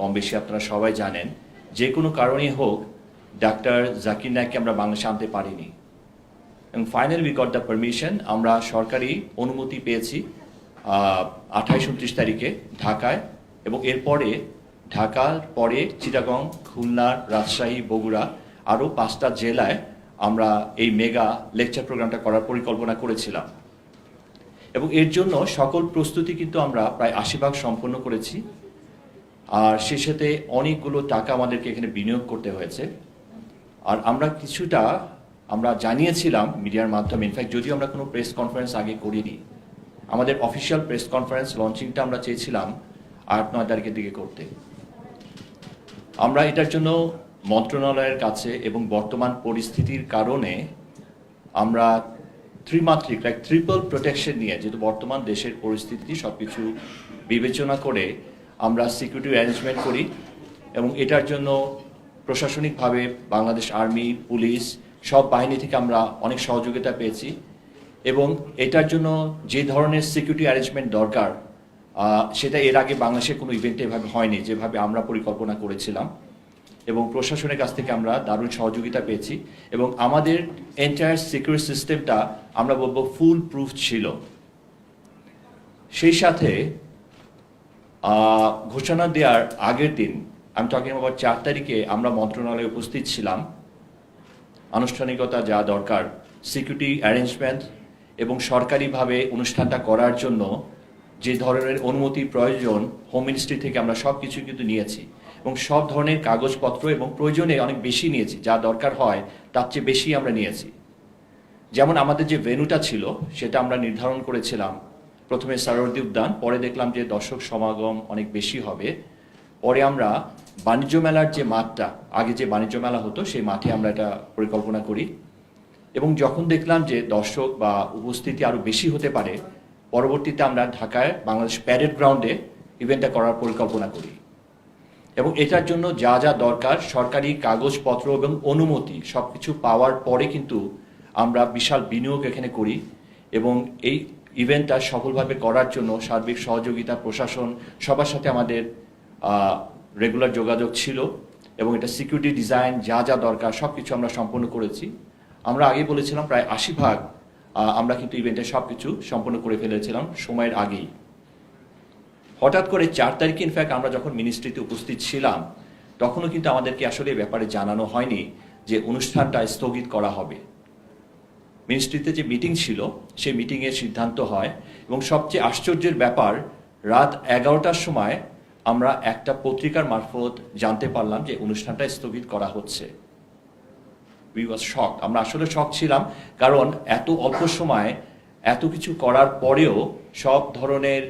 কম বেশি আপনারা সবাই জানেন, যে কোনো কারণেই হোক ডাক্তার জাকির নায়েককে আমরা বাংলাদেশে আনতে পারিনি। এবং finally we got the permission, আমরা সরকারি অনুমতি পেয়েছি 28-29 তারিখে ঢাকায়, এবং এরপরে ঢাকার পরে চিটাগং, খুলনা, রাজশাহী, বগুড়া আরও 5টা জেলায় আমরা এই মেগা লেকচার প্রোগ্রামটা করার পরিকল্পনা করেছিলাম। এবং এর জন্য সকল প্রস্তুতি কিন্তু আমরা প্রায় 80% সম্পন্ন করেছি। আর সে সাথে অনেকগুলো টাকা আমাদেরকে এখানে বিনিয়োগ করতে হয়েছে। আর আমরা কিছুটা আমরা জানিয়েছিলাম মিডিয়ার মাধ্যমে, ইনফ্যাক্ট যদিও আমরা কোনো প্রেস কনফারেন্স আগে করিনি, আমাদের অফিসিয়াল প্রেস কনফারেন্স লঞ্চিংটা আমরা চেয়েছিলাম 8-9 তারিখের দিকে করতে। আমরা এটার জন্য মন্ত্রণালয়ের কাছে এবং বর্তমান পরিস্থিতির কারণে আমরা ত্রিমাত্রিক ট্রিপল প্রোটেকশন নিয়ে, যেহেতু বর্তমান দেশের পরিস্থিতি সব কিছু বিবেচনা করে আমরা সিকিউরিটি অ্যারেঞ্জমেন্ট করি, এবং এটার জন্য প্রশাসনিকভাবে বাংলাদেশ আর্মি, পুলিশ সব বাহিনী থেকে আমরা অনেক সহযোগিতা পেয়েছি। এবং এটার জন্য যে ধরনের সিকিউরিটি অ্যারেঞ্জমেন্ট দরকার সেটা এর আগে বাংলাদেশে কোনো ইভেন্টে এভাবে হয়নি যেভাবে আমরা পরিকল্পনা করেছিলাম, এবং প্রশাসনের কাছ থেকে আমরা দারুণ সহযোগিতা পেয়েছি। এবং আমাদের এন্টায়ার সিকিউরিটি সিস্টেমটা আমরা বলবো ফুল প্রুফ ছিল। সেই সাথে ঘোষণা দেওয়ার আগের দিন, আমি টকিং অ্যাবাউট 4 তারিখে আমরা মন্ত্রণালয়ে উপস্থিত ছিলাম। আনুষ্ঠানিকতা যা দরকার, সিকিউরিটি অ্যারেঞ্জমেন্ট এবং সরকারিভাবে অনুষ্ঠানটা করার জন্য যে ধরনের অনুমতি প্রয়োজন হোম মিনিস্ট্রি থেকে আমরা সব কিছু কিন্তু নিয়েছি, এবং সব ধরনের কাগজপত্র এবং প্রয়োজনে অনেক বেশি নিয়েছি, যা দরকার হয় তার চেয়ে বেশি আমরা নিয়েছি। যেমন আমাদের যে ভেন্যুটা ছিল সেটা আমরা নির্ধারণ করেছিলাম প্রথমে সারোয়ার্দী উদ্যান, পরে দেখলাম যে দর্শক সমাগম অনেক বেশি হবে, পরে আমরা বাণিজ্য মেলার যে মাঠটা, আগে যে বাণিজ্য মেলা হতো সেই মাঠে আমরা এটা পরিকল্পনা করি। এবং যখন দেখলাম যে দর্শক বা উপস্থিতি আরও বেশি হতে পারে, পরবর্তীতে আমরা ঢাকায় বাংলাদেশ প্যারেড গ্রাউন্ডে ইভেন্টটা করার পরিকল্পনা করি। এবং এটার জন্য যা যা দরকার সরকারি কাগজপত্র এবং অনুমতি সব কিছু পাওয়ার পরে কিন্তু আমরা বিশাল বিনিয়োগ এখানে করি, এবং এই ইভেন্টটা সফলভাবে করার জন্য সার্বিক সহযোগিতা প্রশাসন সবার সাথে আমাদের রেগুলার যোগাযোগ ছিল, এবং এটা সিকিউরিটি ডিজাইন যা যা দরকার সব কিছু আমরা সম্পন্ন করেছি। আমরা আগে বলেছিলাম প্রায় 80% আমরা কিন্তু ইভেন্টে সব কিছু সম্পন্ন করে ফেলেছিলাম সময়ের আগেই। হঠাৎ করে 4 তারিখে ইনফ্যাক্ট আমরা যখন মিনিস্ট্রিতে উপস্থিত ছিলাম তখনও কিন্তু আমাদেরকে আসলে ব্যাপারে জানানো হয়নি যে অনুষ্ঠানটা স্থগিত করা হবে। মিনিস্ট্রিতে যে মিটিং ছিল সেই মিটিংয়ের সিদ্ধান্ত হয়, এবং সবচেয়ে আশ্চর্যের ব্যাপার, রাত 11টার সময় আমরা একটা পত্রিকার মারফত জানতে পারলাম যে অনুষ্ঠানটা স্থগিত করা হচ্ছে। উই ওয়াজ শকড, আমরা আসলে শক ছিলাম, কারণ এত অল্প সময় এত কিছু করার পরেও সব ধরনের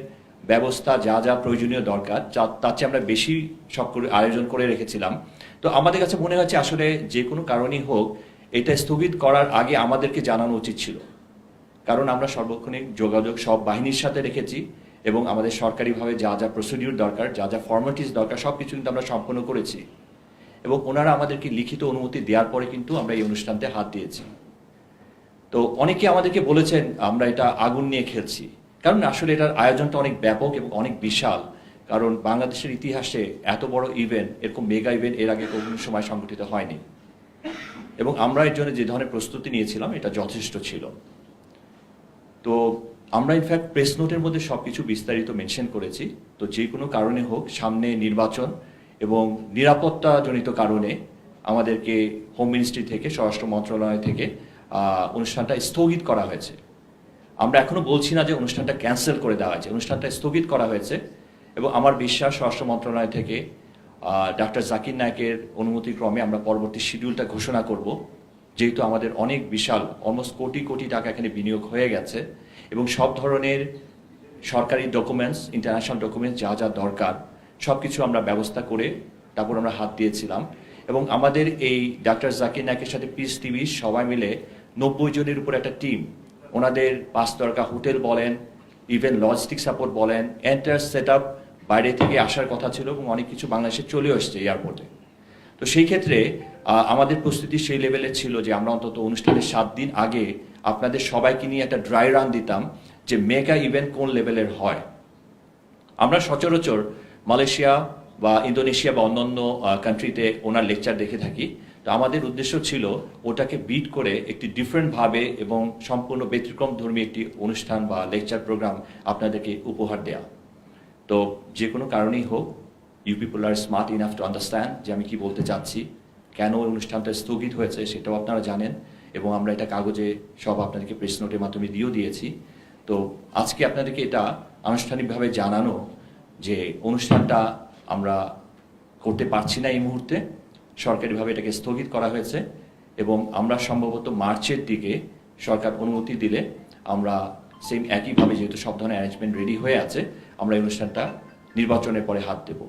ব্যবস্থা যা যা প্রয়োজনীয় দরকার তার চেয়ে আমরা বেশি সব আয়োজন করে রেখেছিলাম। তো আমাদের কাছে মনে হচ্ছে আসলে যে কোনো কারণেই হোক এটা স্থগিত করার আগে আমাদেরকে জানানো উচিত ছিল, কারণ আমরা সার্বক্ষণিক যোগাযোগ সব বাহিনীর সাথে রেখেছি, এবং আমাদের সরকারিভাবে যা যা প্রসিডিউর দরকার, যা যা ফর্মালিটিস দরকার সব কিছু কিন্তু আমরা সম্পন্ন করেছি, এবং ওনারা আমাদেরকে লিখিত অনুমতি দেওয়ার পরে কিন্তু আমরা এই অনুষ্ঠানতে হাত দিয়েছি। তো অনেকে আমাদেরকে বলেছেন আমরা এটা আগুন নিয়ে খেলছি, কারণ আসলে এটার আয়োজনটা অনেক ব্যাপক এবং অনেক বিশাল, কারণ বাংলাদেশের ইতিহাসে এত বড় ইভেন্ট, এরকম মেগা ইভেন্ট এর আগে কোনো সময় সংগঠিত হয়নি, এবং আমরা এর জন্য যে ধরনের প্রস্তুতি নিয়েছিলাম এটা যথেষ্ট ছিল। তো আমরা ইনফ্যাক্ট প্রেস নোটের মধ্যে সব কিছু বিস্তারিত মেনশন করেছি। তো যে কোনো কারণে হোক, সামনে নির্বাচন এবং নিরাপত্তাজনিত কারণে আমাদেরকে হোম মিনিস্ট্রি থেকে, স্বরাষ্ট্র মন্ত্রণালয় থেকে অনুষ্ঠানটা স্থগিত করা হয়েছে। আমরা এখনো বলছি না যে অনুষ্ঠানটা ক্যান্সেল করে দেওয়া হয়েছে, অনুষ্ঠানটা স্থগিত করা হয়েছে, এবং আমার বিশ্বাস স্বরাষ্ট্র মন্ত্রণালয় থেকে ডাক্তার জাকির নায়েকের অনুমতিক্রমে আমরা পরবর্তী শিডিউলটা ঘোষণা করব, যেহেতু আমাদের অনেক বিশাল অলমোস্ট কোটি কোটি টাকা এখানে বিনিয়োগ হয়ে গেছে, এবং সব ধরনের সরকারি ডকুমেন্টস, ইন্টারন্যাশনাল ডকুমেন্টস যা যা দরকার সব কিছু আমরা ব্যবস্থা করে তারপর আমরা হাত দিয়েছিলাম। এবং আমাদের এই ডাক্তার জাকির নায়েকের সাথে পিস টিভি সবাই মিলে 90 জনের উপর একটা টিম, ওনাদের 5 তারকা হোটেল বলেন, ইভেন লজিস্টিক সাপোর্ট বলেন, এন্টায়ার সেট আপ বাইরে থেকে আসার কথা ছিল, এবং অনেক কিছু বাংলাদেশে চলে আসছে এয়ারপোর্টে। তো সেই ক্ষেত্রে আমাদের প্রস্তুতি সেই লেভেলে ছিল যে আমরা অন্তত অনুষ্ঠানের 7 দিন আগে আপনাদের সবাইকে নিয়ে একটা ড্রাই রান দিতাম যে মেগা ইভেন্ট কোন লেভেলের হয়। আমরা সচরাচর মালয়েশিয়া, বা ইন্দোনেশিয়া বা অন্যান্য কান্ট্রিতে ওনার লেকচার দেখে থাকি। তো আমাদের উদ্দেশ্য ছিল ওটাকে বিট করে একটি ডিফারেন্টভাবে এবং সম্পূর্ণ ব্যতিক্রম ধর্মী একটি অনুষ্ঠান বা লেকচার প্রোগ্রাম আপনাদেরকে উপহার দেয়া। তো যে কোনো কারণেই হোক, you people are smart enough to understand যে আমি কি বলতে চাচ্ছি, কেন ওই অনুষ্ঠানটা স্থগিত হয়েছে সেটাও আপনারা জানেন, এবং আমরা এটা কাগজে সব আপনাদেরকে প্রেস নোটের মাধ্যমে দিয়েছি। তো আজকে আপনাদেরকে এটা আনুষ্ঠানিকভাবে জানানো যে অনুষ্ঠানটা আমরা করতে পারছি না এই মুহূর্তে, সরকারিভাবে এটাকে স্থগিত করা হয়েছে, এবং আমরা সম্ভবত মার্চের দিকে সরকার অনুমতি দিলে আমরা সেম একইভাবে, যেহেতু সব ধরনের অ্যারেঞ্জমেন্ট রেডি হয়ে আছে, আমরা এই অনুষ্ঠানটা নির্বাচনের পরে হাত দেব।